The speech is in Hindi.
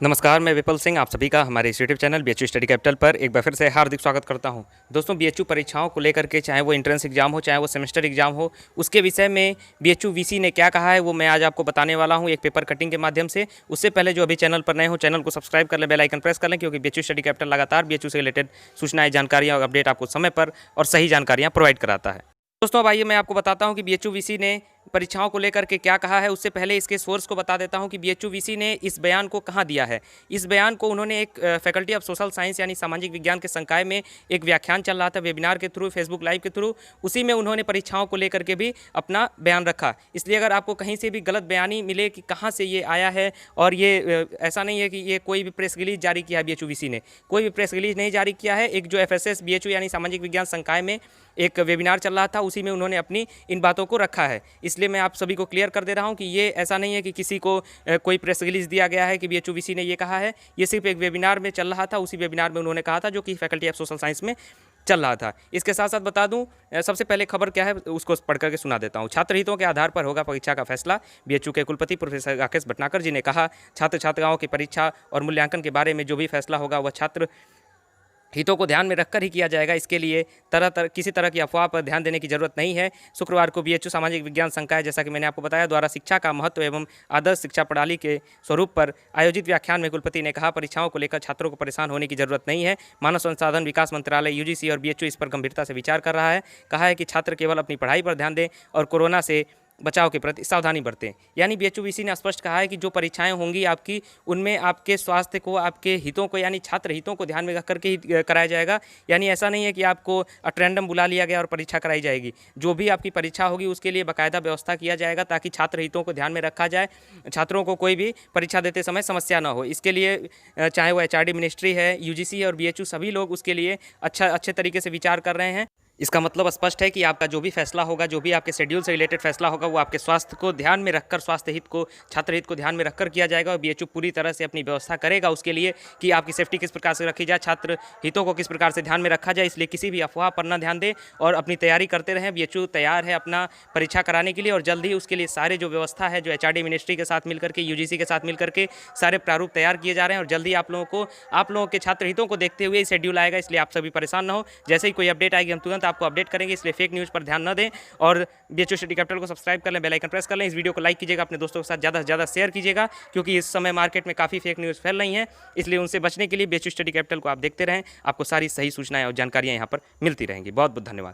नमस्कार, मैं विपुल सिंह आप सभी का हमारे इस YouTube channel BHU study capital पर एक बार फिर से हार्दिक स्वागत करता हूं। दोस्तों, बीएचयू परीक्षाओं को लेकर के चाहे वो एंट्रेंस एग्जाम हो, चाहे वो सेमेस्टर एग्जाम हो, उसके विषय में बीएचयू वीसी ने क्या कहा है वो मैं आज आपको बताने वाला हूं एक पेपर कटिंग के माध्यम से। उससे पहले जो अभी चैनल पर नए हो, चैनल को सब्सक्राइब कर लें, बेल आइकन प्रेस कर लें, क्योंकि बीएचयू स्टडी कैपिटल लगातार बीएचयू से रिलेटेड सूचनाएं, जानकारियाँ और अपडेट आपको समय पर और सही जानकारियाँ प्रोवाइड कराता है। दोस्तों, अब आइए मैं आपको बताता हूं कि बीएचयू वीसी ने परीक्षाओं को लेकर के क्या कहा है। उससे पहले इसके सोर्स को बता देता हूं कि बीएचयू वीसी ने इस बयान को कहां दिया है। इस बयान को उन्होंने एक फैकल्टी ऑफ सोशल साइंस यानी सामाजिक विज्ञान के संकाय में एक व्याख्यान चल रहा था वेबिनार के थ्रू, फेसबुक लाइव के थ्रू, उसी में उन्होंने परीक्षाओं को लेकर के भी अपना बयान रखा। इसलिए अगर आपको कहीं से भी गलत बयानी मिले कि कहाँ से ये आया है, और ये ऐसा नहीं है कि ये कोई भी प्रेस रिलीज जारी किया है, बीएचयू वीसी ने कोई भी प्रेस रिलीज नहीं जारी किया है। एक जो एफएसएस बीएचयू यानी सामाजिक विज्ञान संकाय में एक वेबिनार चल रहा था, उसी में उन्होंने अपनी इन बातों को रखा है। इसलिए मैं आप सभी को क्लियर कर दे रहा हूं कि ये ऐसा नहीं है कि किसी को कोई प्रेस रिलीज दिया गया है कि बीएचयू वीसी ने ये कहा है। ये सिर्फ एक वेबिनार में चल रहा था, उसी वेबिनार में उन्होंने कहा था जो कि फैकल्टी ऑफ सोशल साइंस में चल रहा था। इसके साथ साथ बता दूं, सबसे पहले खबर क्या है उसको पढ़ करके सुना देता हूं। छात्र हितों के आधार पर होगा परीक्षा का फैसला। बीएचयू के कुलपति प्रोफेसर राकेश भटनागर जी ने कहा, छात्र छात्राओं की परीक्षा और मूल्यांकन के बारे में जो भी फैसला होगा वह छात्र हितों को ध्यान में रखकर ही किया जाएगा। इसके लिए किसी तरह की अफवाह पर ध्यान देने की जरूरत नहीं है। शुक्रवार को बीएचयू सामाजिक विज्ञान संकाय, जैसा कि मैंने आपको बताया, द्वारा शिक्षा का महत्व एवं आदर्श शिक्षा प्रणाली के स्वरूप पर आयोजित व्याख्यान में कुलपति ने कहा, परीक्षाओं को लेकर छात्रों को परेशान होने की जरूरत नहीं है। मानव संसाधन विकास मंत्रालय यूजीसी और बीएचयू इस पर गंभीरता से विचार कर रहा है। कहा है कि छात्र केवल अपनी पढ़ाई पर ध्यान दें और कोरोना से बचाव के प्रति सावधानी बरतें। यानी बीएचयू वीसी ने स्पष्ट कहा है कि जो परीक्षाएं होंगी आपकी, उनमें आपके स्वास्थ्य को, आपके हितों को यानी छात्र हितों को ध्यान में रख करके ही कराया जाएगा। यानी ऐसा नहीं है कि आपको रैंडम बुला लिया गया और परीक्षा कराई जाएगी। जो भी आपकी परीक्षा होगी उसके लिए बाकायदा व्यवस्था किया जाएगा ताकि छात्र हितों को ध्यान में रखा जाए, छात्रों को कोई भी परीक्षा देते समय समस्या ना हो। इसके लिए चाहे वो एचआरडी मिनिस्ट्री है, यूजीसी और बीएचयू, सभी लोग उसके लिए अच्छे तरीके से विचार कर रहे हैं। इसका मतलब स्पष्ट है कि आपका जो भी फैसला होगा, जो भी आपके शेड्यूल से रिलेटेड फैसला होगा, वो आपके स्वास्थ्य को ध्यान में रखकर, स्वास्थ्य हित को, छात्र हित को ध्यान में रखकर किया जाएगा। और बीएचयू पूरी तरह से अपनी व्यवस्था करेगा उसके लिए कि आपकी सेफ्टी किस प्रकार से रखी जाए, छात्र हितों को किस प्रकार से ध्यान में रखा जाए। इसलिए किसी भी अफवाह पर न ध्यान दें और अपनी तैयारी करते रहें। बीएचयू तैयार है अपना परीक्षा कराने के लिए, और जल्द ही उसके लिए सारे जो व्यवस्था है, जो एचआरडी मिनिस्ट्री के साथ मिलकर के, यूजीसी के साथ मिलकर के सारे प्रारूप तैयार किए जा रहे हैं। और जल्दी आप लोगों के छात्र हितों को देखते हुए शेड्यूल आएगा। इसलिए आप सभी परेशान न हो। जैसे ही कोई अपडेट आएगी हम तुरंत आपको अपडेट करेंगे। इसलिए फेक न्यूज़ पर ध्यान न दें और बीएचयू स्टडी कैपिटल को सब्सक्राइब कर लें, बेल आइकन प्रेस कर लें। इस वीडियो को लाइक कीजिएगा, अपने दोस्तों के साथ ज़्यादा से ज़्यादा शेयर कीजिएगा, क्योंकि इस समय मार्केट में काफ़ी फेक न्यूज़ फैल रही हैं। इसलिए उनसे बचने के लिए बीएचयू स्टडी कैपिटल को आप देखते रहें। आपको सारी सही सूचनाएं और जानकारियां यहाँ पर मिलती रहेंगी। बहुत बहुत धन्यवाद।